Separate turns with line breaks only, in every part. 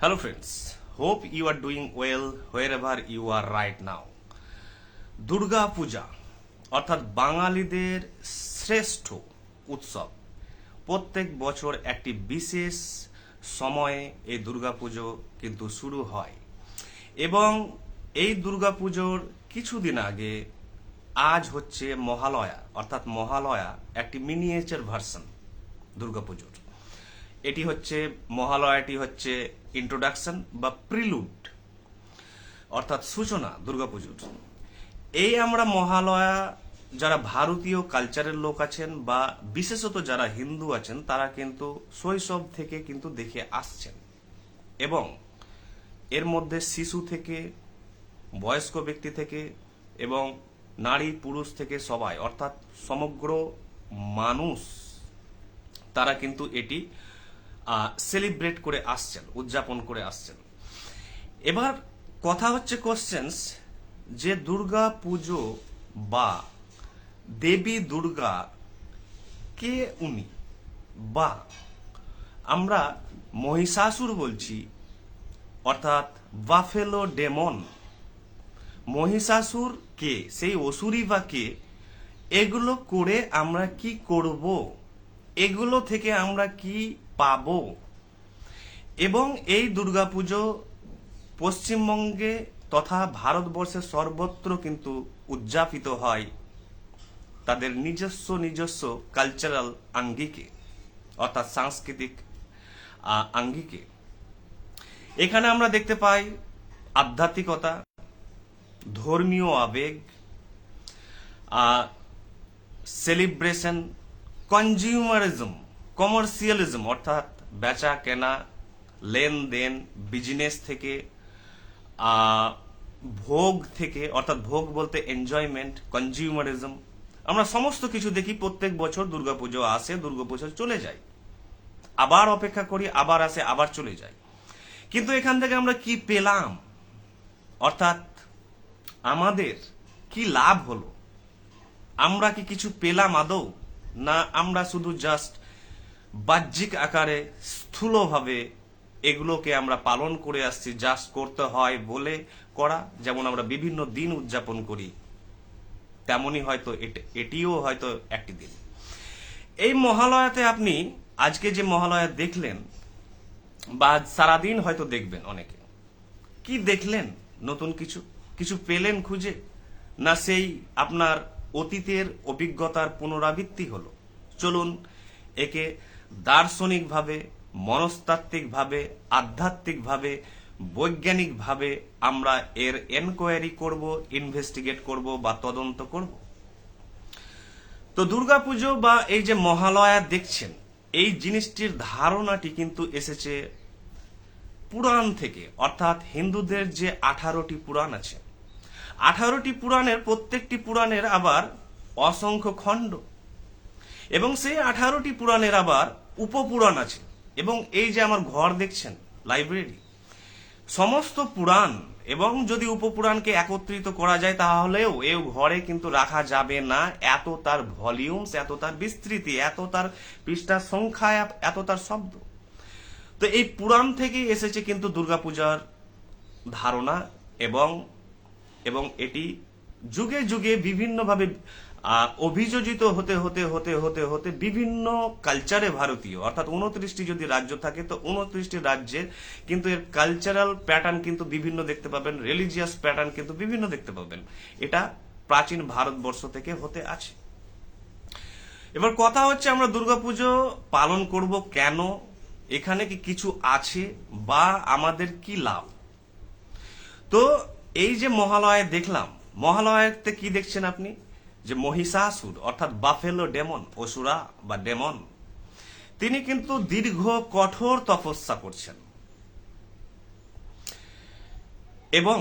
Hello friends, hope you are doing well wherever you are right now. Durga পূজা অর্থাৎ বাঙালিদের শ্রেষ্ঠ উৎসব। প্রত্যেক বছর একটি বিশেষ সময়ে এই দুর্গাপুজো কিন্তু শুরু হয় এবং এই দুর্গাপুজোর কিছুদিন আগে আজ হচ্ছে মহালয়া, অর্থাৎ মহালয়া একটি মিনিয়েচার ভার্সন দুর্গাপুজোর। এটি হচ্ছে মহালয়াটি হচ্ছে ইন্ট্রোডাকশন বা প্রিলুড, অর্থাৎ সূচনা দুর্গাপুজোর। এই আমরা মহালয়া যারা ভারতীয় কালচারের লোক আছেন বা বিশেষত যারা হিন্দু আছেন তারা কিন্তু শৈশব থেকে কিন্তু দেখে আসছেন এবং এর মধ্যে শিশু থেকে বয়স্ক ব্যক্তি থেকে এবং নারী পুরুষ থেকে সবাই, অর্থাৎ সমগ্র মানুষ তারা কিন্তু এটি সেলিব্রেট করে আসছেন, উদযাপন করে আসছেন। এবার কথা হচ্ছে কোশ্চেন্স যে দুর্গা পুজো বা দেবী দুর্গা কে উনি, বা আমরা মহিষাসুর বলছি অর্থাৎ বাফেলো ডেমন। মহিষাসুর কে, সেই অসুরই বা কে, এগুলো করে আমরা কি করব, এগুলো থেকে আমরা কি পাবো। এবং এই দুর্গাপুজো পশ্চিমবঙ্গে তথা ভারতবর্ষের সর্বত্র কিন্তু উদযাপিত হয় তাদের নিজস্ব কালচারাল আঙ্গিকে, অর্থাৎ সাংস্কৃতিক আঙ্গিকে। এখানে আমরা দেখতে পাই আধ্যাত্মিকতা, ধর্মীয় আবেগ, সেলিব্রেশন, কনজিউমারিজম, কমার্শিয়ালিজম অর্থাৎ বেচা কেনা, লেনদেন, বিজনেস থেকে, ভোগ থেকে, অর্থাৎ ভোগ বলতে এনজয়মেন্ট, কনজিউমারিজম। আমরা সমস্ত কিছু দেখি। প্রত্যেক বছর দুর্গাপুজো আসে, দুর্গাপুজো চলে যায়, আবার অপেক্ষা করি, আবার আসে, আবার চলে যায়। কিন্তু এখান থেকে আমরা কি পেলাম, অর্থাৎ আমাদের কি লাভ হলো, আমরা কি কিছু পেলাম আদৌ, না আমরা শুধু জাস্ট বাহ্যিক আকারে স্থূলভাবে এগুলোকে আমরা পালন করে আসছি, জাস্ট করতে হয় বলে করা। যেমন আমরা বিভিন্ন দিন উদযাপন করি, তেমনই হয়তো এটিও হয়তো একটি দিন। এই মহালয়াতে আপনি আজকে যে মহালয়া দেখলেন বা সারাদিন হয়তো দেখবেন, অনেকে কি দেখলেন, নতুন কিছু পেলেন খুঁজে, না সেই আপনার অতীতের অভিজ্ঞতার পুনরাবৃত্তি হলো। চলুন একে দার্শনিকভাবে, মনস্তাত্ত্বিকভাবে, আধ্যাত্মিকভাবে, বৈজ্ঞানিকভাবে আমরা এর এনকোয়ারি করব, ইনভেস্টিগেট করব বা তদন্ত করব। তো দুর্গাপুজো বা এই যে মহালয়া দেখছেন, এই জিনিসটির ধারণাটি কিন্তু এসেছে পুরাণ থেকে, অর্থাৎ হিন্দুদের যে 18টি পুরাণ আছে, 18টি পুরাণের প্রত্যেকটি পুরাণের আবার অসংখ্য খণ্ড এবং সেই 18টি পুরাণের আবার উপপুরাণ আছে। এবং এই যে আমার ঘর দেখছেন, লাইব্রেরি, সমস্ত পুরাণ এবং যদি উপপুরাণকে একত্রিত করা যায় তাহলেও এই ঘরে কিন্তু রাখা যাবে না, এত তার ভলিউমস, এত তার বিস্তৃতি, এত তার পৃষ্ঠার সংখ্যা, এত তার শব্দ। তো এই পুরাণ থেকেই এসেছে কিন্তু দুর্গাপূজার ধারণা এবং এটি যুগে যুগে বিভিন্নভাবে অভিযোজিত হতে হতে হতে হতে হতে বিভিন্ন কালচারে ভারতীয়, অর্থাৎ 29টি যদি রাজ্য থাকে তো 29টি রাজ্যের কিন্তু এর কালচারাল প্যাটার্ন কিন্তু বিভিন্ন দেখতে পাবেন, রিলিজিয়াস প্যাটার্ন কিন্তু বিভিন্ন দেখতে পাবেন। এটা প্রাচীন ভারতবর্ষ থেকে হতে আছে। এবার কথা হচ্ছে আমরা দুর্গাপুজো পালন করব কেন, এখানে কি কিছু আছে বা আমাদের কি লাভ। তো এই যে মহালয়া দেখলাম, মহালয়াতে কি দেখছেন আপনি, যে মহিষাসুর অর্থাৎ বাফেলো ডেমন, অসুরা বা ডেমন, তিনি কিন্তু দীর্ঘ কঠোর তপস্যা করছেন এবং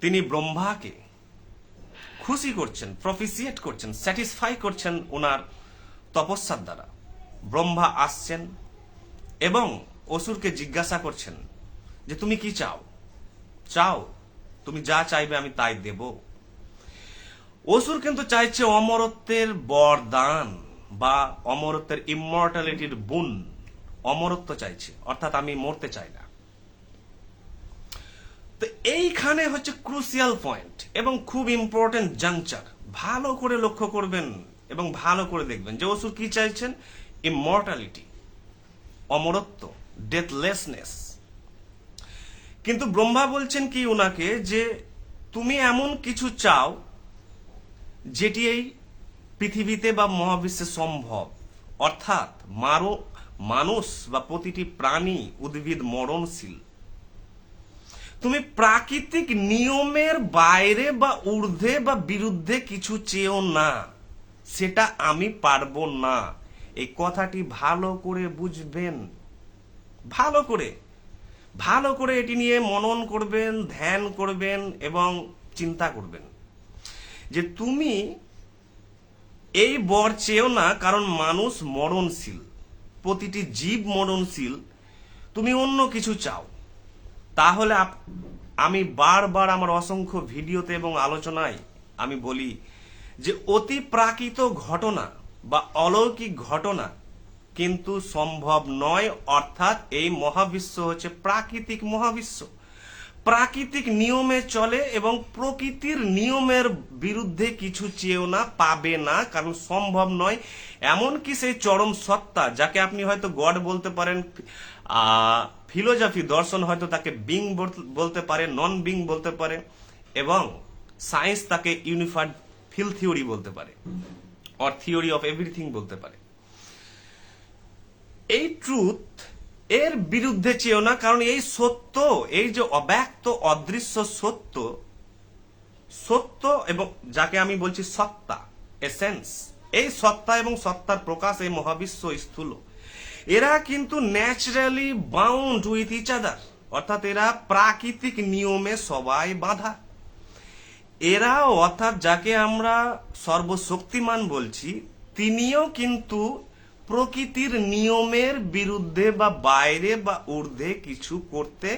তিনি ব্রহ্মাকে খুশি করছেন, প্রফিসিয়েট করছেন, স্যাটিসফাই করছেন ওনার তপস্যার দ্বারা। ব্রহ্মা আসছেন এবং অসুরকে জিজ্ঞাসা করছেন যে তুমি কি চাও, তুমি যা চাইবে আমি তাই দেব। অসুর কিন্তু চাইছে অমরত্বের বরদান বা অমরত্বের ইমমর্টালিটির বুন, অমরত্ব চাইছে, অর্থাৎ আমি মরতে চাই না। এইখানে হচ্ছে ক্রুশিয়াল পয়েন্ট এবং খুব ইম্পর্টেন্ট জাংচার। ভালো করে লক্ষ্য করবেন এবং ভালো করে দেখবেন যে অসুর কি চাইছেন, ইমর্টালিটি, অমরত্ব, ডেথলেসনেস। কিন্তু ব্রহ্মা বলছেন কি উনাকে, যে তুমি এমন কিছু চাও যেটি এই পৃথিবীতে বা মহাবিশ্বে সম্ভব, অর্থাৎ মানুষ বা প্রতিটি প্রাণী উদ্ভিদ মরণশীল। তুমি প্রাকৃতিক নিয়মের বাইরে বা ঊর্ধ্বে বা বিরুদ্ধে কিছু চেয়েও না, সেটা আমি পারবো না। এই কথাটি ভালো করে বুঝবেন, ভালো করে এটি নিয়ে মনন করবেন, ধ্যান করবেন এবং চিন্তা করবেন যে তুমি এই বর চেয়েও না, কারণ মানুষ মরণশীল, প্রতিটি জীব মরণশীল। তুমি অন্য কিছু চাও, তাহলে আমি বারবার আমার অসংখ্য ভিডিওতে এবং আলোচনায় আমি বলি যে অতি প্রাকৃত ঘটনা বা অলৌকিক ঘটনা কিন্তু সম্ভব নয়। অর্থাৎ এই মহাবিশ্ব হচ্ছে প্রাকৃতিক মহাবিশ্ব, প্রাকৃতিক নিয়মে চলে এবং প্রকৃতির নিয়মের বিরুদ্ধে কিছু চেয়েও না, পাবে না, কারণ সম্ভব নয়। এমনকি সেই চরম সত্তা, যাকে আপনি হয়তো গড বলতে পারেন, ফিলোজফি দর্শন হয়তো তাকে বিং বলতে পারে, নন বিং বলতে পারে, এবং সায়েন্স তাকে ইউনিফাইড ফিল থিওরি বলতে পারে, অর থিওরি অফ এভরিথিং বলতে পারে। এই ট্রুথ এর বিরুদ্ধে চেয়েও না, কারণ এই সত্য, এই যে অব্যক্ত অদৃশ্য সত্য এবং যাকে আমি বলছি সত্তা, এসেন্স, এই সত্তা এবং সত্তার প্রকাশ, এই মহাবিশ্ব স্থূল, এরা কিন্তু naturally bound with each other, অর্থাৎ এরা প্রাকৃতিক নিয়মে সবাই বাঁধা। এরা, অর্থাৎ যাকে আমরা সর্বশক্তিমান বলছি, তিনিও কিন্তু প্রকৃতির নিয়মের বিরুদ্ধে বা বাইরে বা ঊর্ধ্বে কিছু করতে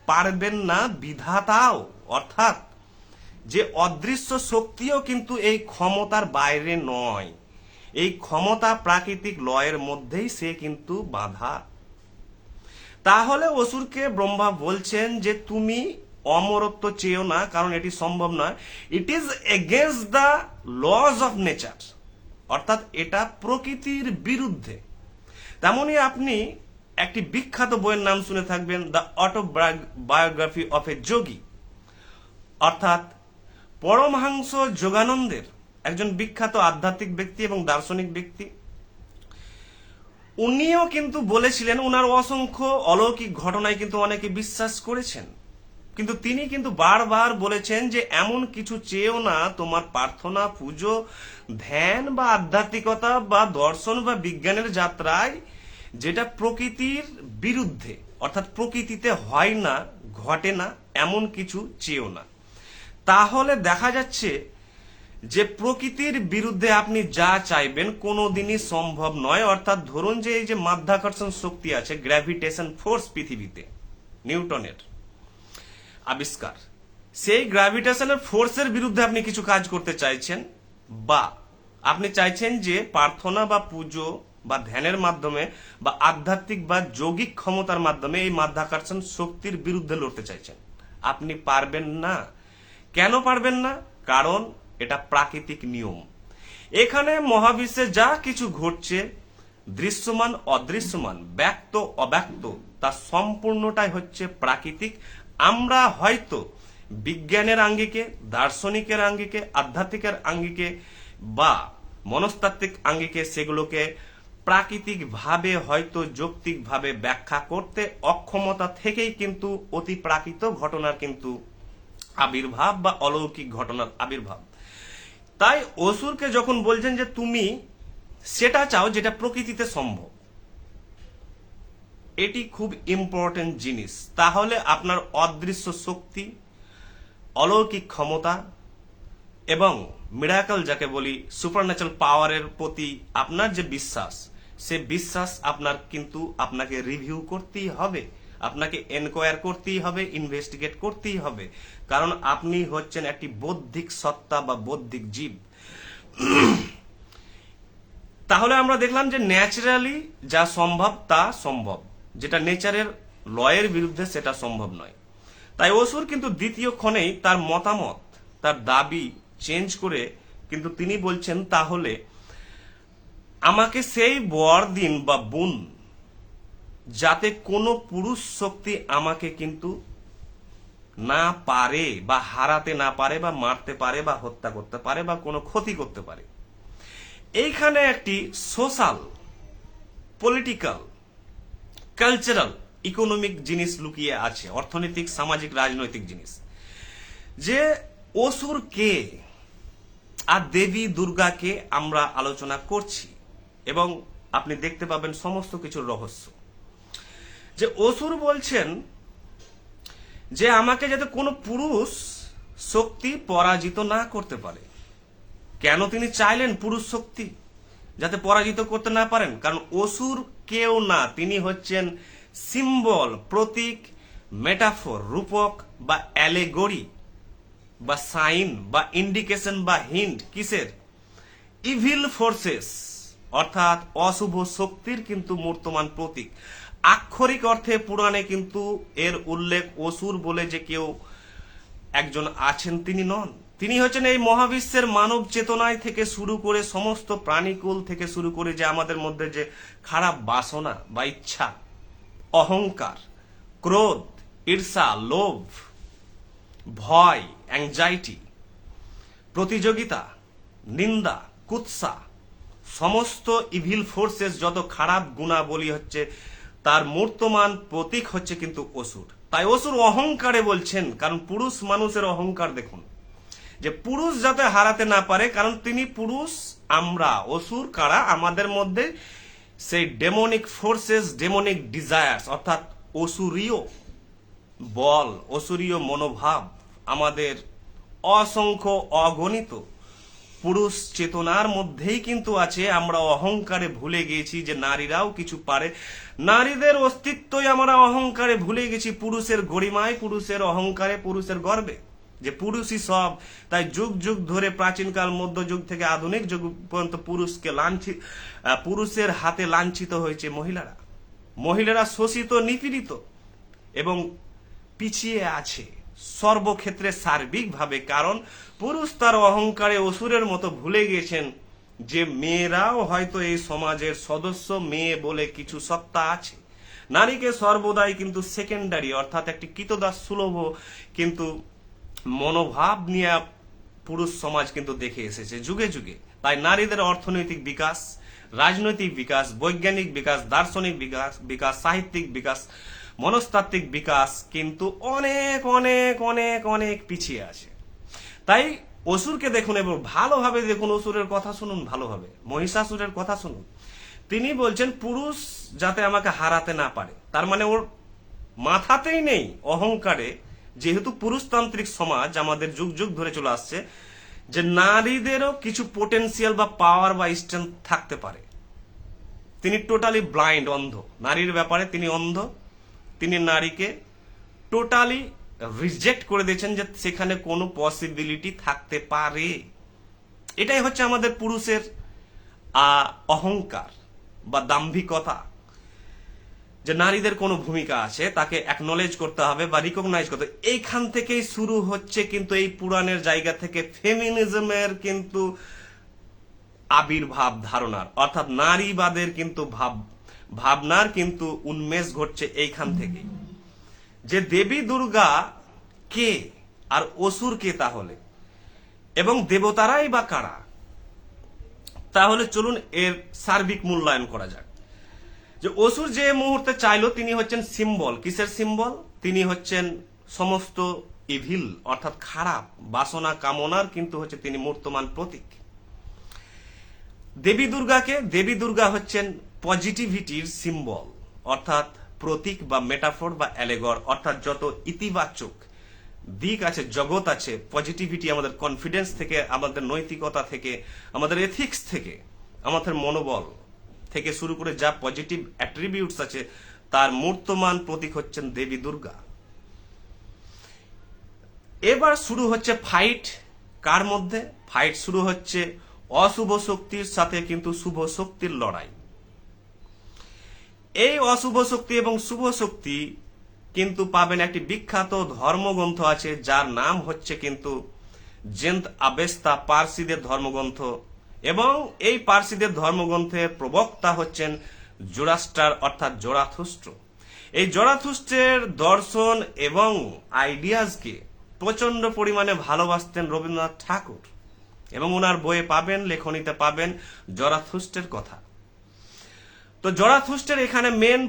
পারবেন না। বিধাতাও, অর্থাৎ যে অদৃশ্য শক্তিও কিন্তু এই ক্ষমতার বাইরে নয়, এই ক্ষমতা প্রাকৃতিক লয়ের মধ্যেই সে কিন্তু বাঁধা। তাহলে অসুরকে ব্রহ্মা বলছেন যে তুমি অমরত্ব চেয়েও না, কারণ এটি সম্ভব নয়। It is against the lodge of nature, অর্থাৎ এটা প্রকৃতির বিরুদ্ধে। তেমনি আপনি একটি বিখ্যাত বইয়ের নাম শুনে থাকবেন, দ্য অটোবায়োগ্রাফি অফ এ যোগী, অর্থাৎ পরমহংস যোগানন্দের, একজন বিখ্যাত আধ্যাত্মিক ব্যক্তি এবং দার্শনিক ব্যক্তি। উনিও কিন্তু বলেছিলেন, উনার অসংখ্য অলৌকিক ঘটনায় কিন্তু অনেকে বিশ্বাস করেছেন, কিন্তু তিনি কিন্তু বারবার বলেছেন যে এমন কিছু চেয়েও না তোমার প্রার্থনা, পুজো, ধ্যান বা আধ্যাত্মিকতা বা দর্শন বা বিজ্ঞানের যাত্রায় যেটা প্রকৃতির বিরুদ্ধে, অর্থাৎ প্রকৃতিতে হয় না, ঘটে না, এমন কিছু চেয়েও না। তাহলে দেখা যাচ্ছে যে প্রকৃতির বিরুদ্ধে আপনি যা চাইবেন কোনোদিনই সম্ভব নয়। অর্থাৎ ধরুন যে এই যে মাধ্যাকর্ষণ শক্তি আছে, গ্র্যাভিটেশন ফোর্স পৃথিবীতে, নিউটনের আবিষ্কার, সেই গ্র্যাভিটেশনের ফোর্সের বিরুদ্ধে আপনি কিছু কাজ করতে চাইছেন, বা আপনি চাইছেন যে প্রার্থনা বা পুজো বা ধ্যানের মাধ্যমে বা আধ্যাত্মিক বা যৌগিক ক্ষমতার মাধ্যমে এই মাধ্যাকর্ষণ শক্তির বিরুদ্ধে লড়তে চাইছেন, আপনি পারবেন না। কেন পারবেন না? কারণ এটা প্রাকৃতিক নিয়ম। এখানে মহাবিশ্বে যা কিছু ঘটছে, দৃশ্যমান অদৃশ্যমান, ব্যক্ত অব্যক্ত, তা সম্পূর্ণটাই হচ্ছে প্রাকৃতিক। আমরা হয়তো বিজ্ঞানের আঙ্গিকে, দার্শনিকের আঙ্গিকে, আধ্যাত্মিকের আঙ্গিকে বা মনস্তাত্ত্বিক আঙ্গিকে সেগুলোকে প্রাকৃতিক ভাবে হয়তো যৌক্তিক ভাবে ব্যাখ্যা করতে অক্ষমতা থেকেই কিন্তু অতি প্রাকৃত ঘটনার কিন্তু আবির্ভাব বা অলৌকিক ঘটনার আবির্ভাব। তাই অসুরকে যখন বলছেন যে তুমি সেটা চাও যেটা প্রকৃতিতে সম্ভব, এটি খুব ইম্পর্টেন্ট জিনিস। তাহলে আপনার অদৃশ্য শক্তি, অলৌকিক ক্ষমতা এবং মিরাকল, যাকে বলি সুপারন্যাচারাল পাওয়ারের প্রতি আপনার যে বিশ্বাস, সে বিশ্বাস আপনাকে রিভিউ করতেই হবে, আপনাকে এনকোয়ার করতেই হবে, ইনভেস্টিগেট করতেই হবে, কারণ আপনি হচ্ছেন একটি বৌদ্ধিক সত্তা বা বৌদ্ধিক জীব। তাহলে আমরা দেখলাম যে ন্যাচারালি যা সম্ভব তা সম্ভব, যেটা নেচারের লয়ের বিরুদ্ধে সেটা সম্ভব নয়। তাই অসুর কিন্তু দ্বিতীয় ক্ষণেই তার মতামত, তার দাবি চেঞ্জ করে কিন্তু তিনি বলছেন, তাহলে আমাকে সেই বর দিন বা বুন, যাতে কোনো পুরুষ শক্তি আমাকে কিন্তু না পারে বা হারাতে না পারে বা মারতে পারে বা হত্যা করতে পারে বা কোনো ক্ষতি করতে পারে। এইখানে একটি সোশ্যাল, পলিটিক্যাল, কালচারাল, ইকোনমিক জিনিস লুকিয়ে আছে, অর্থনৈতিক, সামাজিক, রাজনৈতিক জিনিস। যে অসুর কে আর দেবী দুর্গাকে আমরা আলোচনা করছি, এবং আপনি দেখতে পাবেন সমস্ত কিছুর রহস্য। যে অসুর বলছেন যে আমাকে যাতে কোনো পুরুষ শক্তি পরাজিত না করতে পারে। কেন তিনি চাইলেন পুরুষ শক্তি যাতে পরাজিত করতে না পারেন? কারণ অসুর কেউ না, তিনি হচ্ছেন সিম্বল, প্রতীক, মেটাফোর, রূপক বা অ্যালেগরি বা সাইন বা ইন্ডিকেশন বা হিন্ট। কিসের? ইভিল ফোর্সেস, অর্থাৎ অশুভ শক্তির কিন্তু মূর্তমান প্রতীক। আক্ষরিক অর্থে পুরাণে কিন্তু এর উল্লেখ অসুর বলে যে কেউ একজন আছেন তিনি নন। তিনি হচ্ছেন এই মহাবিশ্বের মানব চেতনায় থেকে শুরু করে সমস্ত প্রাণীকুল থেকে শুরু করে যে আমাদের মধ্যে যে খারাপ বাসনা বা ইচ্ছা, অহংকার, ক্রোধ, ঈর্ষা, লোভ, ভয়, অ্যাংজাইটি, প্রতিযোগিতা, নিন্দা, কুৎসা, সমস্ত ইভিল ফোর্সেস, যত খারাপ গুণাবলী হচ্ছে তার মূর্তমান প্রতীক হচ্ছে কিন্তু অসুর। তাই অসুর অহংকারে বলছেন, কারণ পুরুষ মানুষের অহংকার দেখুন, যে পুরুষ যাতে হারাতে না পারে, কারণ তিনি পুরুষ, আমরা অসুর কারা, আমাদের মধ্যে সেই ডেমনিক ফোর্সেস, ডেমনিক ডিজায়ার্স, অর্থাৎ অসুরীয় বল, অসুরীয় মনোভাব আমাদের অসংখ্য, অগণিত পুরুষ চেতনার মধ্যেই কিন্তু আছে। আমরা অহংকারে ভুলে গেছি যে নারীরাও কিছু পারে, নারীদের অস্তিত্বই আমরা অহংকারে ভুলে গেছি, পুরুষের গরিমায়, পুরুষের অহংকারে, পুরুষের গর্বে, যে পুরুষই সব। তাই যুগ যুগ ধরে, প্রাচীনকাল, মধ্যযুগ থেকে আধুনিক যুগ পর্যন্ত পুরুষের হাতে লাঞ্ছিত হয়েছে মহিলারা। মহিলারা শোষিত, নিপীড়িত এবং পিছিয়ে আছে সর্বক্ষেত্রে সার্বিকভাবে। কারণ পুরুষ তার অহংকারে অসুরের মতো ভুলে গেছেন যে মেয়েরাও হয়তো এই সমাজের সদস্য, মেয়ে বলে কিছু সত্তা আছে। নারীকে সর্বদাই কিন্তু সেকেন্ডারি, অর্থাৎ একটি কৃতদাস সুলভ কিন্তু মনোভাব নিয়ে পুরুষ সমাজ কিন্তু দেখে এসেছে যুগে যুগে। তাই নারীদের অর্থনৈতিক বিকাশ, রাজনৈতিক বিকাশ, বৈজ্ঞানিক বিকাশ, দার্শনিক বিকাশ, সাহিত্যিক বিকাশ, মনস্তাত্ত্বিক বিকাশ কিন্তু অনেক অনেক অনেক অনেক পিছিয়ে আছে। তাই অসুরকে দেখুন এবং ভালোভাবে দেখুন, অসুরের কথা শুনুন ভালোভাবে, মহিষাসুরের কথা শুনুন। তিনি বলছেন পুরুষ যাতে আমাকে হারাতে না পারে। তার মানে ওর মাথাতেই নেই অহংকারে, যেহেতু পুরুষতান্ত্রিক সমাজ আমাদের যুগ যুগ ধরে চলে আসছে, যে নারীদেরও কিছু পোটেনশিয়াল বা পাওয়ার বা স্ট্রেংথ থাকতে পারে। তিনি টোটালি ব্লাইন্ড, অন্ধ, নারীর ব্যাপারে তিনি অন্ধ। তিনি নারীকে টোটালি রিজেক্ট করে দিয়েছেন যে সেখানে কোনো পসিবিলিটি থাকতে পারে। এটাই হচ্ছে আমাদের পুরুষের অহংকার বা দাম্ভিকতা, যে নারীদের কোনো ভূমিকা আছে তাকে অ্যাকনলেজ করতে হবে বা রিকগনাইজ করতে হবে। এইখান থেকেই শুরু হচ্ছে কিন্তু এই পুরাণের জায়গা থেকে ফেমিনিজমের কিন্তু আবির্ভাব ধারণার, অর্থাৎ নারীবাদের কিন্তু ভাবনার কিন্তু উন্মেষ ঘটছে এইখান থেকে। যে দেবী দুর্গা কে আর অসুর কে তাহলে, এবং দেবতারাই বা কারা? তাহলে চলুন এর সার্বিক মূল্যায়ন করা যাক। যে অসুর যে মুহূর্তে চাইলো, তিনি হচ্ছেন সিম্বল। কিসের সিম্বল? তিনি হচ্ছেন সমস্ত ইভিল, অর্থাৎ খারাপ বাসনা কামনার কিন্তু হচ্ছে তিনি মূর্তমান প্রতীক। দেবী দুর্গাকে, দেবী দুর্গা হচ্ছেন পজিটিভিটির সিম্বল, অর্থাৎ প্রতীক বা মেটাফোর বা অ্যালেগর, অর্থাৎ যত ইতিবাচক দিক আছে, জগৎ আছে, পজিটিভিটি, আমাদের কনফিডেন্স থেকে, আমাদের নৈতিকতা থেকে, আমাদের এথিক্স থেকে, আমাদের মনোবল থেকে শুরু করে যা পজিটিভ অ্যাট্রিবিউটস আছে, তার মূর্তমান প্রতীক হচ্ছেন দেবী দুর্গা। এবার শুরু হচ্ছে ফাইট। কার মধ্যে ফাইট শুরু হচ্ছে? অশুভ শক্তির সাথে কিন্তু শুভ শক্তির লড়াই। এই অশুভ শক্তি এবং শুভ শক্তি কিন্তু পাবেন একটি বিখ্যাত ধর্মগ্রন্থ আছে, যার নাম হচ্ছে কিন্তু জেন্দ আবেস্তা, পার্সিদের ধর্মগ্রন্থ। এবং এই পার্সিদের ধর্মগ্রন্থের প্রবক্তা হচ্ছেন জোরাস্টার অর্থাৎ জোরাথুস্ট্র। এই জোরাথুস্ট্রের দর্শন এবং আইডিয়াজকে প্রচন্ড পরিমাণে ভালোবাসতেন রবীন্দ্রনাথ ঠাকুর, এবং ওনার বইয়ে পাবেন, লেখনীতে পাবেন জোরাথুস্ট্রের কথা। তো জোরাথুস্ট্রের এখানে মেন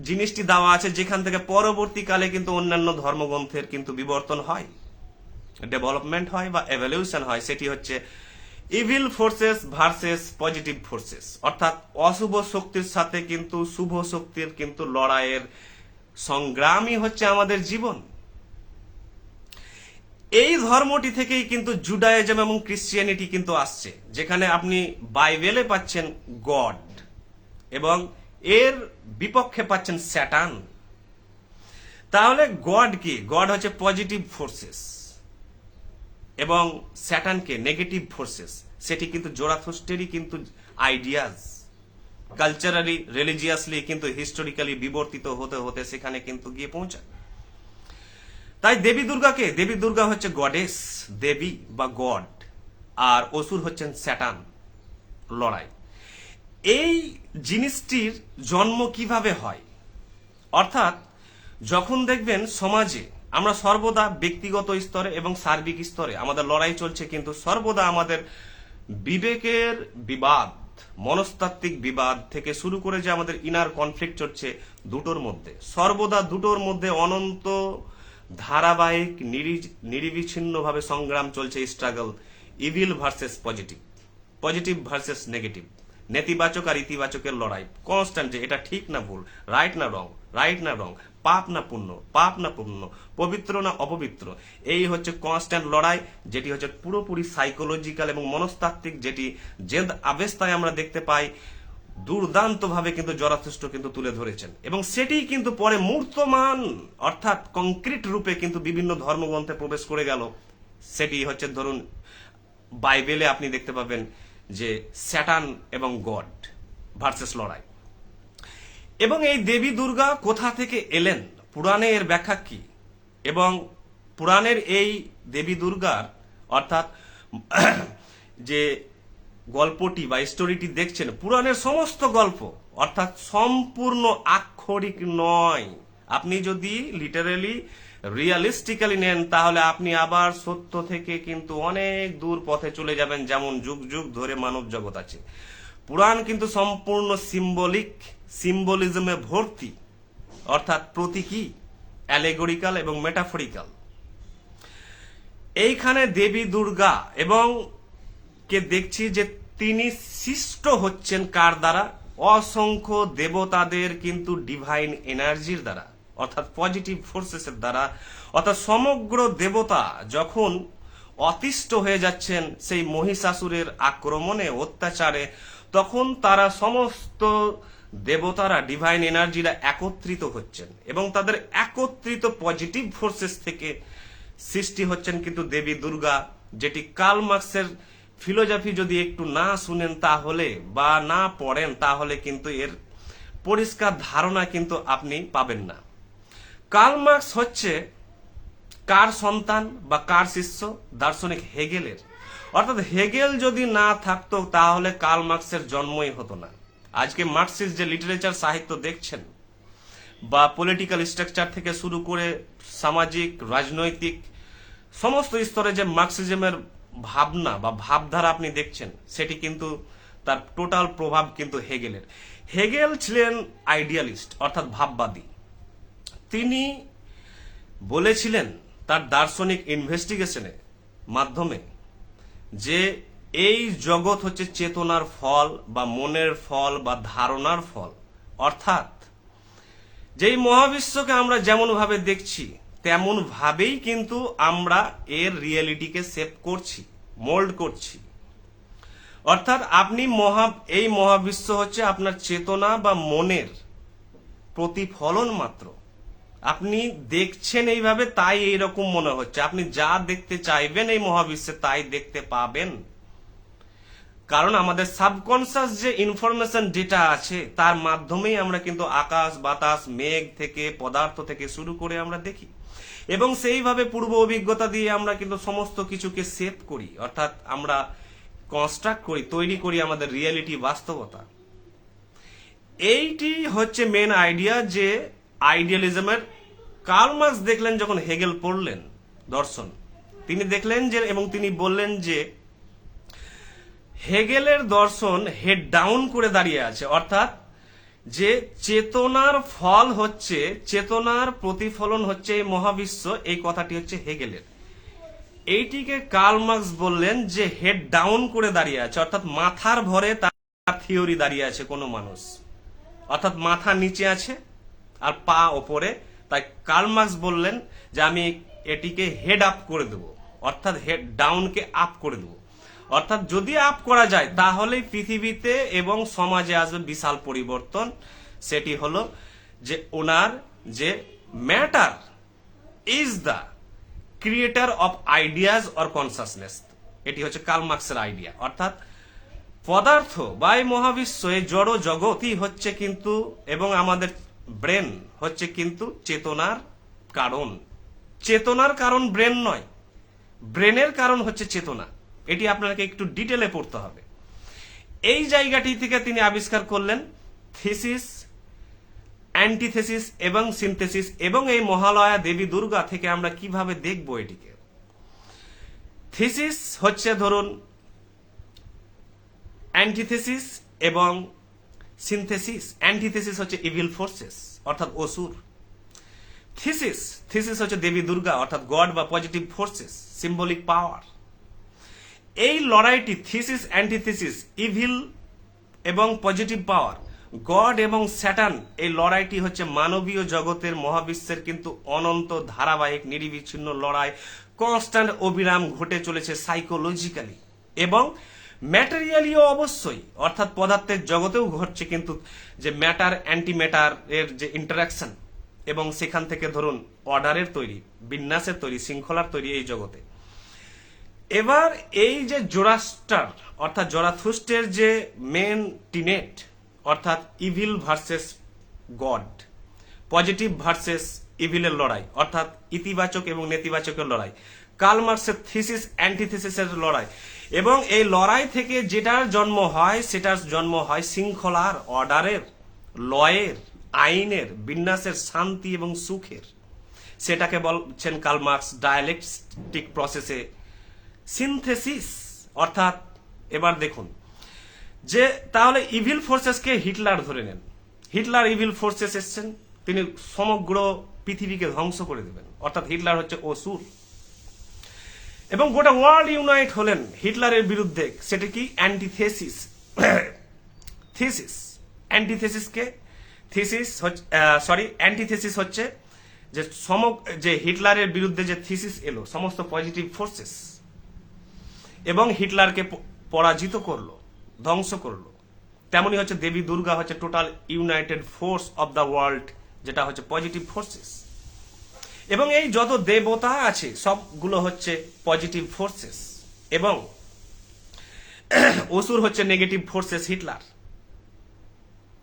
জিনিসটি দেওয়া আছে, যেখান থেকে পরবর্তীকালে কিন্তু অন্যান্য ধর্মগ্রন্থের কিন্তু বিবর্তন হয়, ডেভেলপমেন্ট হয় বা এভলিউশন হয়। সেটি হচ্ছে evil forces versus positive forces, অর্থাৎ অশুভ শক্তির সাথে কিন্তু শুভ শক্তির কিন্তু লড়াইয়ের সংগ্রামই হচ্ছে আমাদের জীবন। এই ধর্মটি থেকেই কিন্তু জুডাইজম এবং ক্রিশ্চিয়ানিটি কিন্তু আসছে, যেখানে আপনি বাইবেলে পাচ্ছেন গড এবং এর বিপক্ষে পাচ্ছেন স্যাটান। তাহলে গড কি? গড হচ্ছে পজিটিভ ফোর্সেস এবং স্যাটানকে নেগেটিভ ফোর্সেস। সেটি কিন্তু জোরাথুস্ট্রেরই কিন্তু আইডিয়াস, কালচারালি, রিলিজিয়াসলি কিন্তু হিস্টোরিক্যালি বিবর্তিত হতে হতে সেখানে কিন্তু গিয়ে পৌঁছায়। তাই দেবী দুর্গাকে, দেবী দুর্গা হচ্ছে গডেস, দেবী বা গড, আর অসুর হচ্ছেন স্যাটান, লড়াই। এই জিনিসটির জন্ম কিভাবে হয়? অর্থাৎ যখন দেখবেন সমাজে আমরা সর্বদা ব্যক্তিগত স্তরে এবং সার্বিক স্তরে আমাদের লড়াই চলছে, কিন্তু সর্বদা আমাদের বিবেকের বিবাদ, মনস্তাত্ত্বিক বিবাদ থেকে শুরু করে যে আমাদের ইনার কনফ্লিক্ট চলছে দুটোর মধ্যে, সর্বদা দুটোর মধ্যে অনন্ত ধারাবাহিক নিরবিচ্ছিন্নভাবে সংগ্রাম চলছে, struggle, evil versus positive, positive versus negative, নেতিবাচক আর ইতিবাচকের লড়াই কনস্ট্যান্ট, যে এটা ঠিক না ভুল, রাইট না রং, রাইট না রং, পাপ না পুণ্য, পাপ না পুণ্য, পবিত্র না অপবিত্র। এই হচ্ছে কনস্ট্যান্ট লড়াই, যেটি হচ্ছে পুরোপুরি সাইকোলজিক্যাল এবং মনস্তাত্ত্বিক, যেটি জেদ আবেস্তায় আমরা দেখতে পাই। দুর্দান্ত ভাবে কিন্তু জরাথুস্ট্র কিন্তু তুলে ধরেছেন, এবং সেটি কিন্তু পরে মূর্তমান অর্থাৎ কংক্রিট রূপে কিন্তু বিভিন্ন ধর্মগ্রন্থে প্রবেশ করে গেল। সেটি হচ্ছে ধরুন বাইবেলে আপনি দেখতে পাবেন যে স্যাটান এবং গড ভার্সেস লড়াই। এবং এই দেবী দুর্গা কোথা থেকে এলেন, পুরাণে এর ব্যাখ্যা কি, এবং পুরাণের এই দেবী দুর্গার অর্থাৎ যে গল্পটি বা স্টোরিটি দেখছেন, পুরাণের সমস্ত গল্প অর্থাৎ সম্পূর্ণ আক্ষরিক নয়। আপনি যদি লিটারেলি রিয়ালিস্টিক্যালি নেন, তাহলে আপনি আবার সত্য থেকে কিন্তু অনেক দূর পথে চলে যাবেন, যেমন যুগ যুগ ধরে মানব জগৎ আছে। পুরাণ কিন্তু সম্পূর্ণ সিম্বলিক, সিম্বলিজমে ভর্তি, অর্থাৎ প্রতীকী, অ্যালেগরিক্যাল এবং মেটাফরিক্যাল। এইখানে দেবী দুর্গা এবং কে দেখছি যে তিনি সৃষ্ট হচ্ছেন কার দ্বারা? অসংখ্য দেবতাদের কিন্তু ডিভাইন এনার্জির দ্বারা, অর্থাৎ পজিটিভ ফোর্সেসের দ্বারা। অর্থাৎ সমগ্র দেবতা যখন অতিষ্ঠ হয়ে যাচ্ছেন সেই মহিষাসুরের আক্রমণে, অত্যাচারে, তখন তারা সমস্ত দেবতারা, ডিভাইন এনার্জিরা একত্রিত হচ্ছেন, এবং তাদের একত্রিত পজিটিভ ফোর্সেস থেকে সৃষ্টি হচ্ছেন কিন্তু দেবী দুর্গা, যেটি কার্ল মার্কসের ফিলোসফি যদি একটু না শুনেন তাহলে বা না পড়েন, তাহলে কিন্তু এর পরিষ্কার ধারণা কিন্তু আপনি পাবেন না। কার্ল মার্কস হচ্ছে কার সন্তান বা কার শিষ্য? দার্শনিক হেগেলের। অর্থাৎ হেগেল যদি না থাকতো তাহলে কার্ল মার্কসের জন্মই হতো না। আজকে মার্কসিস্ট যে লিটারেচার সাহিত্য দেখছেন, বা পলিটিক্যাল স্ট্রাকচার থেকে শুরু করে সামাজিক, রাজনৈতিক সমস্ত স্তরে যে মার্কসিজমের ভাবনা বা ভাবধারা আপনি দেখছেন, সেটি কিন্তু তার টোটাল প্রভাব কিন্তু হেগেলের। হেগেল ছিলেন আইডিয়ালিস্ট অর্থাৎ ভাববাদী। তিনি বলেছিলেন তার দার্শনিক ইনভেস্টিগেশনের মাধ্যমে যে এই জগৎ হচ্ছে চেতনার ফল বা মনের ফল বা ধারণার ফল। অর্থাৎ যেই মহাবিশ্বকে আমরা যেমন ভাবে দেখছি, তেমন ভাবেই কিন্তু আমরা এর রিয়েলিটিকে শেপ করছি, মোল্ড করছি। অর্থাৎ আপনি এই মহাবিশ্ব হচ্ছে আপনার চেতনা বা মনের প্রতিফলন মাত্র। আপনি দেখছেন এইভাবে, তাই এইরকম মনে হচ্ছে। আপনি যা দেখতে চাইবেন এই মহাবিশ্বে তাই দেখতে পাবেন। কারণ আমাদের সাবকনসিয়াস যে ইনফরমেশন ডেটা আছে তার মাধ্যমেই আমরা কিন্তু আকাশ বাতাস মেঘ থেকে পদার্থ থেকে শুরু করে আমরা দেখি এবং সেইভাবে পূর্ব অভিজ্ঞতা দিয়ে আমরা কিন্তু সমস্ত কিছুকে সেভ করি, অর্থাৎ আমরা কনস্ট্রাক্ট করি, তৈরি করি আমাদের রিয়েলিটি, বাস্তবতা। এইটি হচ্ছে মেন আইডিয়া যে আইডিয়ালিজমের। কার্ল মার্কস দেখলেন যখন হেগেল পড়লেন দর্শন, তিনি দেখলেন যে এবং তিনি বললেন যে হেগেলের দর্শন হেড ডাউন করে দাঁড়িয়ে আছে, অর্থাৎ যে চেতনার ফল হচ্ছে, চেতনার প্রতিফলন হচ্ছে এই মহাবিশ্ব, এই কথাটি হচ্ছে হেগেলের। এইটিকে কার্ল মার্কস বললেন যে হেড ডাউন করে দাঁড়িয়ে আছে, অর্থাৎ মাথার ভরে তার থিওরি দাঁড়িয়ে আছে কোনো মানুষ, অর্থাৎ মাথা নিচে আছে আর পা ওপরে। তাই কার্ল মার্কস বললেন যে আমি এটিকে হেড আপ করে দেব, অর্থাৎ হেড ডাউনকে আপ করে দেব। অর্থাৎ যদি আপ করা যায় তাহলেই পৃথিবীতে এবং সমাজে আসবে বিশাল পরিবর্তন। সেটি হলো যে ওনার যে matter is the creator of ideas or consciousness, এটি হচ্ছে কার্ল মার্কসের আইডিয়া। অর্থাৎ পদার্থ বা এই মহাবিশ্ব, এই জড় জগৎই হচ্ছে কিন্তু, এবং আমাদের ব্রেন হচ্ছে কিন্তু চেতনার কারণ। চেতনার কারণ ব্রেন নয়, ব্রেনের কারণ হচ্ছে চেতনা। এটি আপনাকে একটু ডিটেলে পড়তে হবে। এই জায়গাটি থেকে তিনি আবিষ্কার করলেন থিসিস, অ্যান্টিথেসিস এবং সিনথেসিস, এবং এই মহালয়া দেবী দুর্গা থেকে আমরা কিভাবে দেখব এটিকে। থিসিস হচ্ছে ধরুন অ্যান্টিথেসিস এবং সিনথেসিস। অ্যান্টিথেসিস হচ্ছে ইভিল ফোর্সেস, অর্থাৎ অসুর। থিসিস হচ্ছে দেবী দুর্গা, অর্থাৎ গড বা পজিটিভ ফোর্সেস, সিম্বলিক পাওয়ার। এই লড়াইটি থিসিস অ্যান্টিথিসিস, ইভিল এবং পজিটিভ পাওয়ার, গড এবং স্যাটার্ন, এই লড়াইটি হচ্ছে মানবীয় জগতের, মহাবিশ্বের কিন্তু অনন্ত ধারাবাহিক নিরবিচ্ছিন্ন লড়াই, কনস্ট্যান্ট অবিরাম ঘটে চলেছে সাইকোলজিক্যালি এবং ম্যাটেরিয়ালিও অবশ্যই, অর্থাৎ পদার্থের জগতেও ঘটছে কিন্তু, যে ম্যাটার অ্যান্টি ম্যাটার এর যে ইন্টারাকশন এবং সেখান থেকে ধরুন অর্ডারের তৈরি, বিন্যাসের তৈরি, শৃঙ্খলার তৈরি এই জগতে। এবার এই যে জোরাস্টার অর্থাৎ জরাথুস্টের যে মেন টিনেট, অর্থাৎ evil versus God, positive versus ইভিলের লড়াই, অর্থাৎ ইতিবাচক এবং নেতিবাচকের লড়াই, কার্ল মার্কসের থিসিস অ্যান্টিথিসিসের লড়াই, এবং এই লড়াই থেকে যেটার জন্ম হয় সেটার জন্ম হয় শৃঙ্খলার, অর্ডারের, লয়ের, আইনের, বিন্যাসের, শান্তি এবং সুখের। সেটাকে বলছেন কার্ল মার্কস ডায়ালেকটিক প্রসেসে সিনথেসিস। অর্থাৎ এবার দেখুন যে তাহলে ইভিল ফোর্সেসকে হিটলার ধরে নেন, হিটলার ইভিল ফোর্সেস এসছেন, তিনি সমগ্র পৃথিবীকে ধ্বংস করে দেবেন, অর্থাৎ হিটলার হচ্ছে অসুর, এবং গোটা ওয়ার্ল্ড ইউনাইট হলেন হিটলারের বিরুদ্ধে। সেটা কি অ্যান্টিথেসিস, থিসিস। অ্যান্টিথেসিসকে অ্যান্টিথেসিস হচ্ছে যে যে হিটলারের বিরুদ্ধে যে থিসিস এলো, সমস্ত পজিটিভ ফোর্সেস, এবং হিটলারকে পরাজিত করলো, ধ্বংস করলো। তেমনি হচ্ছে দেবী দুর্গা হচ্ছে total United force of the world, যেটা হচ্ছে পজিটিভ ফোর্সেস, এবং এই যত দেবতা আছে সবগুলো হচ্ছে পজিটিভ ফোর্সেস, এবং অসুর হচ্ছে নেগেটিভ ফোর্সেস, হিটলার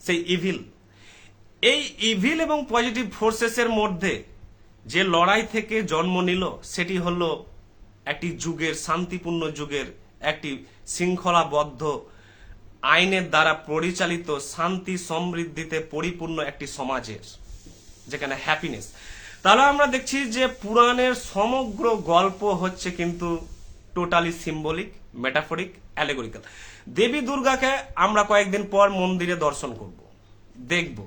সেই ইভিল। এই ইভিল এবং পজিটিভ ফোর্সেসের মধ্যে যে লড়াই থেকে জন্ম নিল সেটি হলো একটি যুগের, শান্তিপূর্ণ যুগের, একটি শৃঙ্খলাবদ্ধ আইনের দ্বারা পরিচালিত, শান্তি সমৃদ্ধিতে পরিপূর্ণ একটি সমাজের, যেখানে হ্যাপিনেস। তাহলে আমরা দেখছি যে পুরাণের সমগ্র গল্প হচ্ছে কিন্তু টোটালি সিম্বলিক, মেটাফরিক, অ্যালেগরিক্যাল। দেবী দুর্গাকে আমরা কয়েকদিন পর মন্দিরে দর্শন করব, দেখব।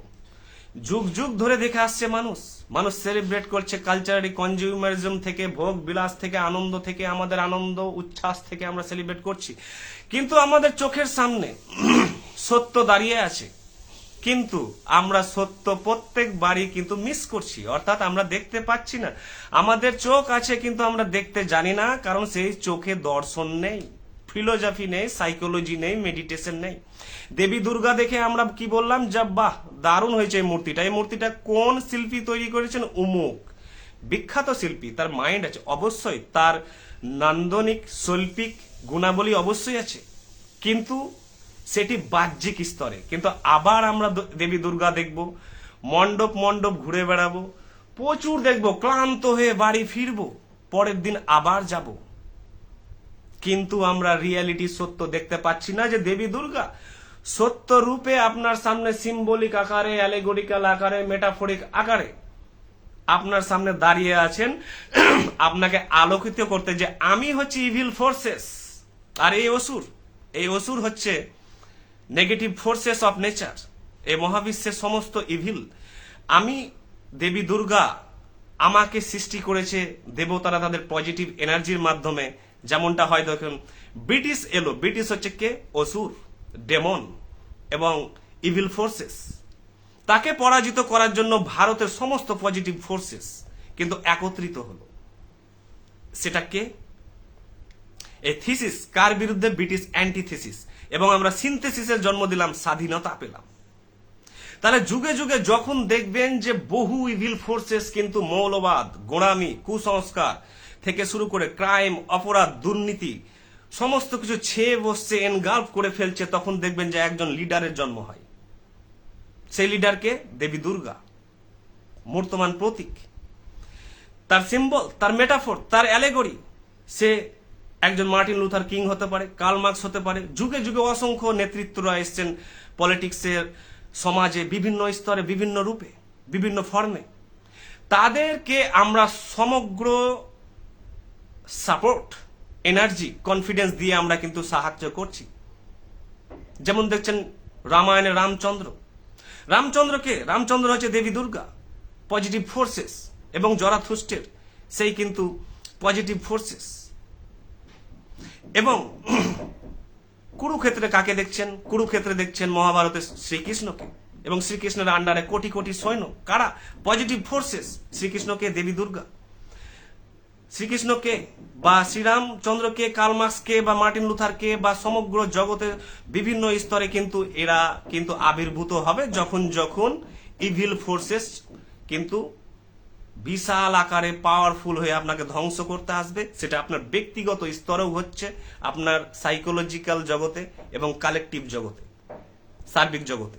যুগ যুগ ধরে দেখে আসছে মানুষ, মানুষ সেলিব্রেট করছে কালচারালি, কনজিউমারিজম থেকে, ভোগ বিলাস থেকে, আনন্দ থেকে, আমাদের আনন্দ উচ্ছ্বাস থেকে আমরা সেলিব্রেট করছি। কিন্তু আমাদের চোখের সামনে সত্য দাঁড়িয়ে আছে, কিন্তু আমরা সত্য প্রত্যেকবারই কিন্তু মিস করছি, অর্থাৎ আমরা দেখতে পাচ্ছি না। আমাদের চোখ আছে কিন্তু আমরা দেখতে জানি না, কারণ সেই চোখে দর্শন নেই, ফিলোসফি নেই, সাইকোলজি নেই, মেডিটেশন নেই। দেবী দুর্গা দেখে আমরা কি বললাম, যা বাহ দারুণ হয়েছে এই মূর্তিটা। এই মূর্তিটা কোন শিল্পী তৈরি করেছেন? অমুক বিখ্যাত শিল্পী। তার মাইন্ড আছে, অবশ্যই তার নান্দনিক শৈল্পিক গুণাবলী অবশ্যই আছে, কিন্তু সেটি বাহ্যিক স্তরে। কিন্তু আবার আমরা দেবী দুর্গা দেখব, মণ্ডপ মণ্ডপ ঘুরে বেড়াবো, প্রচুর দেখবো, ক্লান্ত হয়ে বাড়ি ফিরবো, পরের দিন আবার যাব। কিন্তু আমরা রিয়ালিটি সত্য দেখতে পাচ্ছি না যে দেবী দুর্গা সত্য রূপে আপনার সামনে সিম্বলিক আকারে, অ্যালেগোরিক্যাল আকারে, মেটাফরিক আকারে আপনার সামনে দাঁড়িয়ে আছেন আপনাকে আলোকিত করতে, যে আমি হচ্ছে ইভিল ফোর্সেস, আর এই অসুর হচ্ছে নেগেটিভ ফোর্সেস অফ নেচার, এই মহাবিশ্বের সমস্ত ইভিল। আমি দেবী দুর্গা আমাকে সৃষ্টি করেছে দেবতারা তাদের পজিটিভ এনার্জির মাধ্যমে। যেমনটা হয় দেখুন, ব্রিটিশ এলো, ব্রিটিশ হচ্ছে কে? অসুর, ডেমন এবং ইভিল ফোর্সেস। তাকে পরাজিত করার জন্য ভারতের সমস্ত পজিটিভ ফোর্সেস কিন্তু একত্রিত হলো। সেটা কে? এই থিসিস কার বিরুদ্ধে? British antithesis. এবং আমরা সিনথেসিসের জন্ম দিলাম, স্বাধীনতা পেলাম। তাহলে যুগে যুগে যখন দেখবেন যে বহু ইভিল ফোর্সেস কিন্তু মৌলবাদ, গোঁড়ামি, কুসংস্কার থেকে শুরু করে ক্রাইম, অপরাধ, দুর্নীতি সমস্ত কিছু ছেয়ে বসছে, এনগাল্ফ করে ফেলছে, তখন দেখবেন যে একজন লিডারের জন্ম হয়। সেই লিডারকে দেবী দুর্গা, মূর্তমান প্রতীক, তার সিম্বল, তার মেটাফোর, তার অ্যালেগরি। সে একজন মার্টিন লুথার কিং হতে পারে, কার্ল মার্কস হতে পারে। যুগে যুগে অসংখ্য নেতৃত্বরা এসছেন পলিটিক্সের, সমাজে বিভিন্ন স্তরে, বিভিন্ন রূপে, বিভিন্ন ফর্মে। তাদেরকে আমরা সমগ্র সাপোর্ট, এনার্জি, কনফিডেন্স দিয়ে আমরা কিন্তু সাহায্য করছি। যেমন দেখছেন রামায়ণে রামচন্দ্রকে, রামচন্দ্র হচ্ছে দেবী দুর্গা, পজিটিভ ফোর্সেস, এবং জরাথুষ্টের সেই কিন্তু পজিটিভ ফোর্সেস। এবং কুরুক্ষেত্রে কাকে দেখছেন? কুরুক্ষেত্রে দেখছেন মহাভারতের শ্রীকৃষ্ণকে, এবং শ্রীকৃষ্ণের আন্ডারে কোটি কোটি সৈন্য। কারা? Positive forces. শ্রীকৃষ্ণকে দেবী দুর্গা, শ্রীকৃষ্ণকে বা শ্রীরামচন্দ্রকে, কার্ল মার্কসকে বা মার্টিন লুথারকে বা সমগ্র জগতের বিভিন্ন স্তরে কিন্তু এরা কিন্তু আবির্ভূত হবে যখন যখন ইভিল ফোর্সেস কিন্তু বিশাল আকারে পাওয়ারফুল হয়ে আপনাকে ধ্বংস করতে আসবে। সেটা আপনার ব্যক্তিগত স্তরেও হচ্ছে, আপনার সাইকোলজিক্যাল জগতে এবং কালেকটিভ জগতে, সার্বিক জগতে।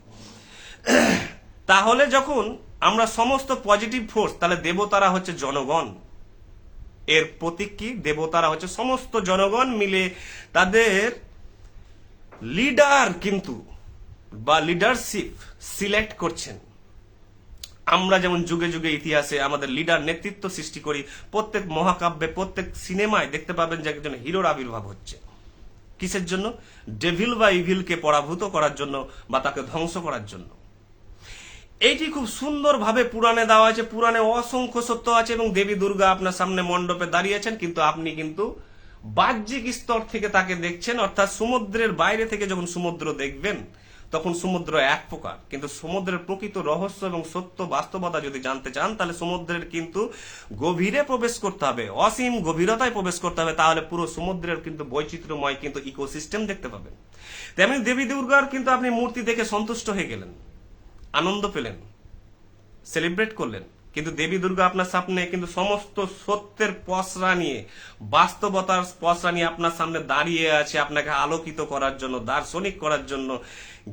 তাহলে যখন আমরা সমস্ত পজিটিভ ফোর্স, তাহলে দেবতারা হচ্ছে জনগণ। এর প্রতীক কি? দেবতারা হচ্ছে সমস্ত জনগণ মিলে তাদের লিডার কিন্তু বা লিডারশিপ সিলেক্ট করছেন। আমরা যেমন যুগে যুগে ইতিহাসে আমাদের লিডার, নেতৃত্ব সৃষ্টি করি, প্রত্যেক মহাকাব্যে, প্রত্যেক সিনেমায় দেখতে পাবেন যে একজন হিরোর আবির্ভাব হচ্ছে। কিসের জন্য? ডেভিল বা ইভিলকে পরাভূত করার জন্য বা তাকে ধ্বংস করার জন্য। এইটি খুব সুন্দরভাবে পুরাণে দেওয়া আছে, পুরাণে অসংখ্য সত্য আছে। এবং দেবী দুর্গা আপনার সামনে মণ্ডপে দাঁড়িয়েছেন, কিন্তু আপনি কিন্তু বাহ্যিক স্তর থেকে তাকে দেখছেন, অর্থাৎ সমুদ্রের বাইরে থেকে যখন সমুদ্র দেখবেন তখন সমুদ্র এক প্রকার, কিন্তু সমুদ্রের প্রকৃত রহস্য এবং সত্য বাস্তবতা যদি জানতে চান তাহলে সমুদ্রের কিন্তু গভীরে প্রবেশ করতে হবে, অসীম গভীরতায় প্রবেশ করতে হবে, তাহলে পুরো সমুদ্রের কিন্তু বৈচিত্র্যময় কিন্তু ইকোসিস্টেম দেখতে পাবেন। তেমনি দেবী দুর্গার কিন্তু আপনি মূর্তি দেখে সন্তুষ্ট হয়ে গেলেন, আনন্দ পেলেন, সেলিব্রেট করলেন, কিন্তু দেবী দুর্গা আপনার সামনে কিন্তু সমস্ত সত্যের পসরা নিয়ে, বাস্তবতার পসরা নিয়ে আপনার সামনে দাঁড়িয়ে আছে, আপনাকে আলোকিত করার জন্য, দার্শনিক করার জন্য,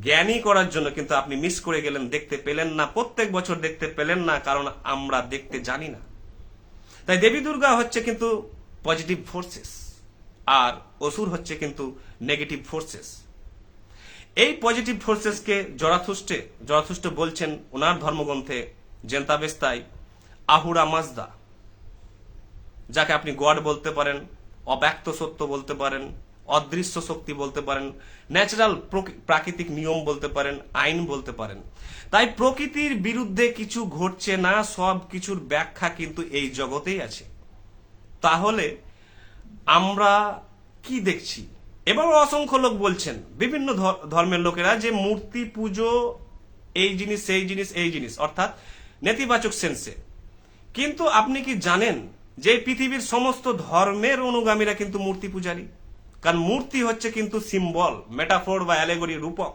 জ্ঞানী করার জন্য। কিন্তু আপনি মিস করে গেলেন, দেখতে পেলেন না, প্রত্যেক বছর দেখতে পেলেন না, কারণ আমরা দেখতে জানি না। তাই দেবী দুর্গা হচ্ছে কিন্তু পজিটিভ ফোর্সেস, আর অসুর হচ্ছে কিন্তু নেগেটিভ ফোর্সেস। এই পজিটিভ ফোর্সেসকে জরাথুষ্ট বলছেন ওনার ধর্মগ্রন্থে জেন্তাবেস্তায় আহুরা মাজদা, যাকে আপনি গড বলতে পারেন, অব্যক্ত সত্য বলতে পারেন, অদৃশ্য শক্তি বলতে পারেন, ন্যাচারাল প্রাকৃতিক নিয়ম বলতে পারেন, আইন বলতে পারেন। তাই প্রকৃতির বিরুদ্ধে কিছু ঘটছে না, সব কিছুর ব্যাখ্যা কিন্তু এই জগতেই আছে। তাহলে আমরা কি দেখছি? এবার অসংখ্য লোক বলছেন, বিভিন্ন ধর্মের লোকেরা, যে মূর্তি পুজো এই জিনিস, সেই জিনিস, এই জিনিস, অর্থাৎ নেতিবাচক সেন্সে। কিন্তু আপনি কি জানেন যে পৃথিবীর সমস্ত ধর্মের অনুগামীরা কিন্তু মূর্তি পূজারী? কারণ মূর্তি হচ্ছে কিন্তু সিম্বল, মেটাফোর বা অ্যালেগরি, রূপক,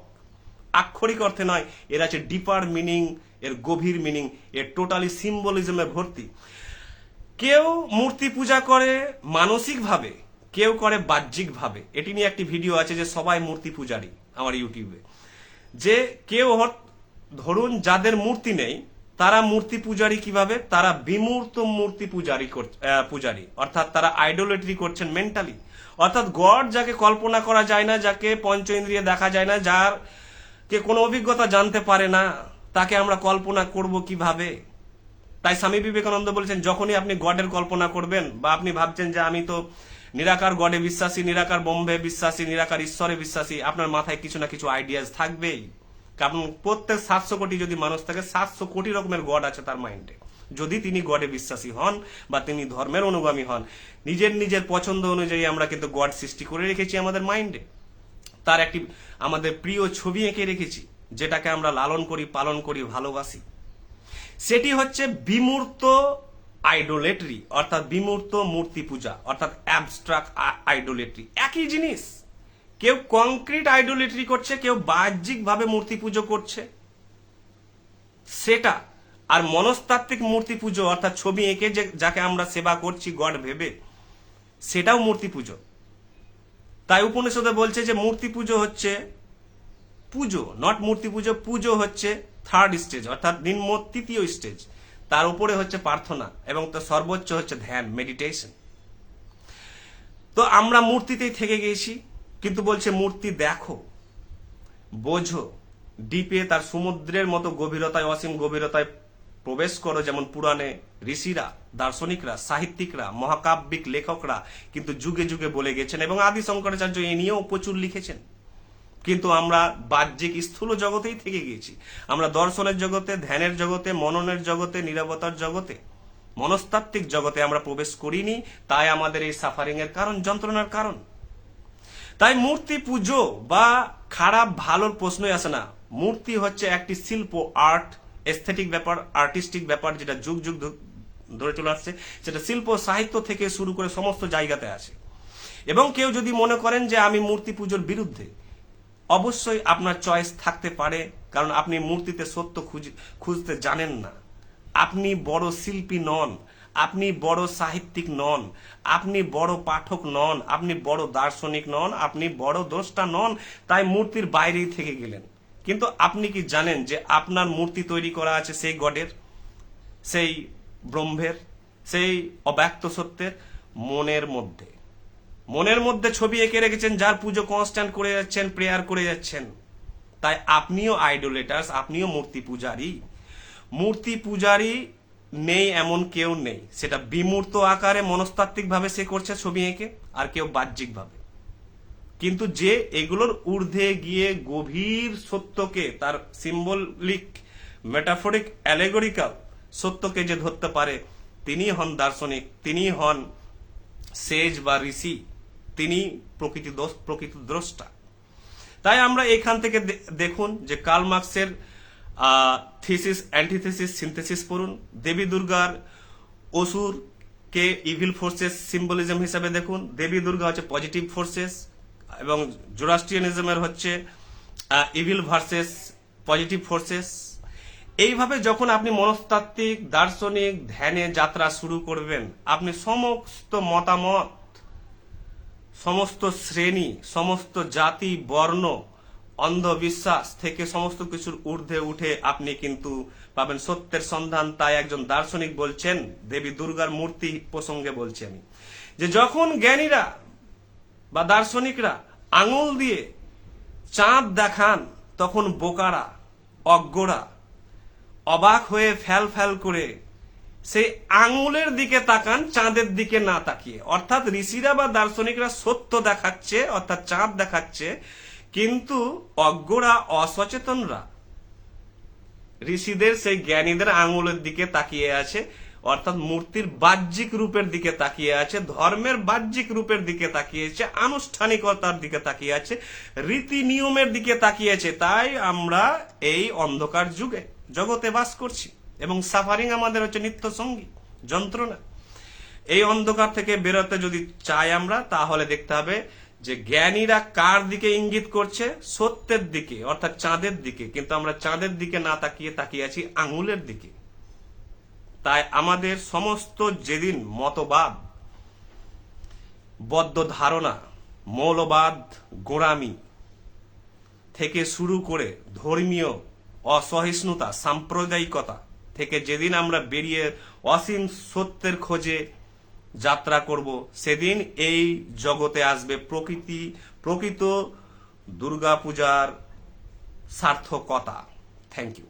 আক্ষরিক অর্থে নয়। এর আছে ডিপার মিনিং, এর গভীর মিনিং, এর টোটালি সিম্বলিজমে ভর্তি। কেউ মূর্তি পূজা করে মানসিকভাবে, কেউ করে বাহ্যিক ভাবে। এটি নিয়ে একটি ভিডিও আছে যে সবাই মূর্তি পূজারী আমার ইউটিউবে, যে কেউ ধরুন যাদের মূর্তি নেই তারা মূর্তি পূজারী কিভাবে, তারা বিমূর্ত মূর্তি পূজারী, অর্থাৎ তারা আইডোলেট্রি করছেন মেন্টালি। অর্থাৎ গড যাকে কল্পনা করা যায় না, যাকে পঞ্চ ইন্দ্রিয়ে দেখা যায় না, যার কে কোনো অভিজ্ঞতা জানতে পারে না, তাকে আমরা কল্পনা করব কিভাবে? তাই স্বামী বিবেকানন্দ বলেছেন, যখনই আপনি গডের কল্পনা করবেন বা আপনি ভাবছেন যে আমি তো নিরাকার গডে বিশ্বাসী, নিরাকার ব্রহ্মে বিশ্বাসী, নিরাকার ঈশ্বরে বিশ্বাসী, আপনার মাথায় কিছু না কিছু আইডিয়াস থাকবেই। কারণ প্রত্যেক 700 কোটি যদি মানুষ থাকে, 700 কোটি রকমের গড আছে তার মাইন্ডে। যদি তিনি গডে বিশ্বাসী হন বা তিনি ধর্মের অনুগামী হন, নিজের নিজের পছন্দ অনুযায়ী আমরা কিন্তু গড সৃষ্টি করে রেখেছি আমাদের মাইন্ডে। তার একটি আমাদের প্রিয় ছবি এঁকে রেখেছি, যেটাকে আমরা লালন করি, পালন করি, ভালোবাসি। সেটি হচ্ছে বিমূর্ত আইডোলেট্রি, অর্থাৎ বিমূর্ত মূর্তি পূজা, অর্থাৎ অ্যাবস্ট্রাক্ট আইডোলেট্রি। একই জিনিস, কেউ কংক্রিট আইডোলেট্রি করছে, কেউ বাহ্যিক ভাবে মূর্তি পুজো করছে, সেটা। আর মনস্তাত্ত্বিক মূর্তি পুজো, অর্থাৎ ছবি এঁকে যাকে আমরা সেবা করছি গড ভেবে, সেটাও মূর্তি পুজো। তাই উপনিষদে বলছে যে মূর্তি পুজো হচ্ছে পুজো, নট মূর্তি পুজো। পুজো হচ্ছে থার্ড স্টেজ, অর্থাৎ নিম্ন তৃতীয় স্টেজ। তার উপরে হচ্ছে প্রার্থনা এবং তার সর্বোচ্চ হচ্ছে ধ্যান, মেডিটেশন। তো আমরা মূর্তিতেই থেকে গেছি, কিন্তু বলছে মূর্তি দেখো, বোঝো, ডিপে তার সমুদ্রের মতো গভীরতায়, অসীম গভীরতায় প্রবেশ করো। যেমন পুরাণে ঋষিরা, দার্শনিকরা, সাহিত্যিকরা, মহাকাব্যিক লেখকরা কিন্তু যুগে যুগে বলে গেছেন, এবং আদি শঙ্করাচার্য এ নিয়েও প্রচুর লিখেছেন। কিন্তু আমরা বাহ্যিক স্থূল জগতেই থেকে গিয়েছি। আমরা দর্শনের জগতে, ধ্যানের জগতে, মননের জগতে, নীরবতার জগতে, মনস্তাত্ত্বিক জগতে আমরা প্রবেশ করিনি। তাই আমাদের এই সাফারিং এর কারণ, যন্ত্রণার কারণ। তাই মূর্তি পুজো বা খারাপ ভালোর প্রশ্নই আসে না। মূর্তি হচ্ছে একটি শিল্প, আর্ট, এস্থেটিক ব্যাপার, আর্টিস্টিক ব্যাপার, যেটা যুগ যুগ ধরে চলে আসছে। সেটা শিল্প, সাহিত্য থেকে শুরু করে সমস্ত জায়গাতে আছে। এবং কেউ যদি মনে করেন যে আমি মূর্তি পুজোর বিরুদ্ধে, অবশ্যই আপনার চয়েস থাকতে পারে, কারণ আপনি মূর্তিতে সত্য খুঁজতে জানেন না। আপনি বড় শিল্পী নন, আপনি বড় সাহিত্যিক নন, আপনি বড় পাঠক নন, আপনি বড় দার্শনিক নন, আপনি বড় দ্রষ্টা নন। তাই মূর্তির বাইরেই থেকে গেলেন। কিন্তু আপনি কি জানেন যে আপনার মূর্তি তৈরি করা আছে সেই গডের, সেই ব্রহ্মের, সেই অব্যক্ত সত্যের মনের মধ্যে। মনের মধ্যে ছবি এঁকে রেখেছেন, যার পুজো কনস্ট্যান্ট করে যাচ্ছেন, প্রেয়ার করে যাচ্ছেন। তাই আপনিও আইডোলেটার্স, আপনিও মূর্তি পূজারী। মূর্তি পূজারী নেই এমন কেউ নেই। সেটা বিমূর্ত আকারে মনস্তাত্ত্বিক ভাবে সে করছে ছবি এঁকে, আর কেউ বাহ্যিক ভাবে। কিন্তু যে এগুলোর ঊর্ধ্বে গিয়ে গভীর সত্যকে, তার সিম্বলিক, মেটাফরিক, অ্যালেগরিক্যাল সত্যকে যে ধরতে পারে, তিনি হন দার্শনিক, তিনি হন সেজ বা ঋষি, তিনি প্রকৃত দ্রষ্টা। তাই আমরা এখান থেকে দেখুন যে কার্ল মার্কসের থিসিস, অ্যান্টিথিসিস, সিনথেসিস পড়ুন। দেবী দুর্গার অসুরকে ইভিল ফোর্সেস সিম্বলিজম হিসাবে দেখুন। দেবী দুর্গা হচ্ছে পজিটিভ ফোর্সেস, এবং জোরাস্ট্রিয়ানিজমের হচ্ছে ইভিল ভার্সেস পজিটিভ ফোর্সেস। এইভাবে যখন আপনি মনস্তাত্ত্বিক, দার্শনিক, ধ্যানে যাত্রা শুরু করবেন, আপনি সমস্ত মতামত, সমস্ত শ্রেণী, সমস্ত জাতি, বর্ণ, অন্ধবিশ্বাস থেকে সমস্ত কিছুর ঊর্ধ্বে উঠে আপনি কিন্তু পাবেন সত্যের সন্ধান। তাই একজন দার্শনিক বলছেন, দেবী দুর্গার মূর্তি প্রসঙ্গে বলছি আমি, যে যখন জ্ঞানীরা বা দার্শনিকরা আঙুল দিয়ে চাঁদ দেখান, তখন বোকারা, অজ্ঞরা অবাক হয়ে ফ্যাল ফ্যাল করে সেই আঙুলের দিকে তাকান, চাঁদের দিকে না তাকিয়ে। অর্থাৎ ঋষিরা বা দার্শনিকরা সত্য দেখাচ্ছে, অর্থাৎ চাঁদ দেখাচ্ছে, কিন্তু অজ্ঞরা, অসচেতনরা ঋষিদের, সেই জ্ঞানীদের আঙুলের দিকে তাকিয়ে আছে, অর্থাৎ মূর্তির বাহ্যিক রূপের দিকে তাকিয়ে আছে, ধর্মের বাহ্যিক রূপের দিকে তাকিয়েছে, আনুষ্ঠানিকতার দিকে তাকিয়ে আছে, রীতি নিয়মের দিকে তাকিয়েছে। তাই আমরা এই অন্ধকার যুগে জগতে বাস করছি, এবং সাফারিং আমাদের হচ্ছে নিত্য সঙ্গী, যন্ত্রণা। এই অন্ধকার থেকে বেরোতে যদি চাই আমরা, তাহলে দেখতে হবে যে জ্ঞানীরা কার দিকে ইঙ্গিত করছে, সত্যের দিকে, অর্থাৎ চাঁদের দিকে। কিন্তু আমরা চাঁদের দিকে না তাকিয়ে আছি আঙুলের দিকে। তাই আমাদের সমস্ত যেদিন মতবাদ, বদ্ধ ধারণা, মৌলবাদ, গোঁড়ামি থেকে শুরু করে ধর্মীয় অসহিষ্ণুতা, সাম্প্রদায়িকতা থেকে যেদিন আমরা বেরিয়ে অসীম সত্যের খোঁজে যাত্রা করব, সেদিন এই জগতে আসবে প্রকৃত দুর্গাপূজার সার্থকতা। Thank you.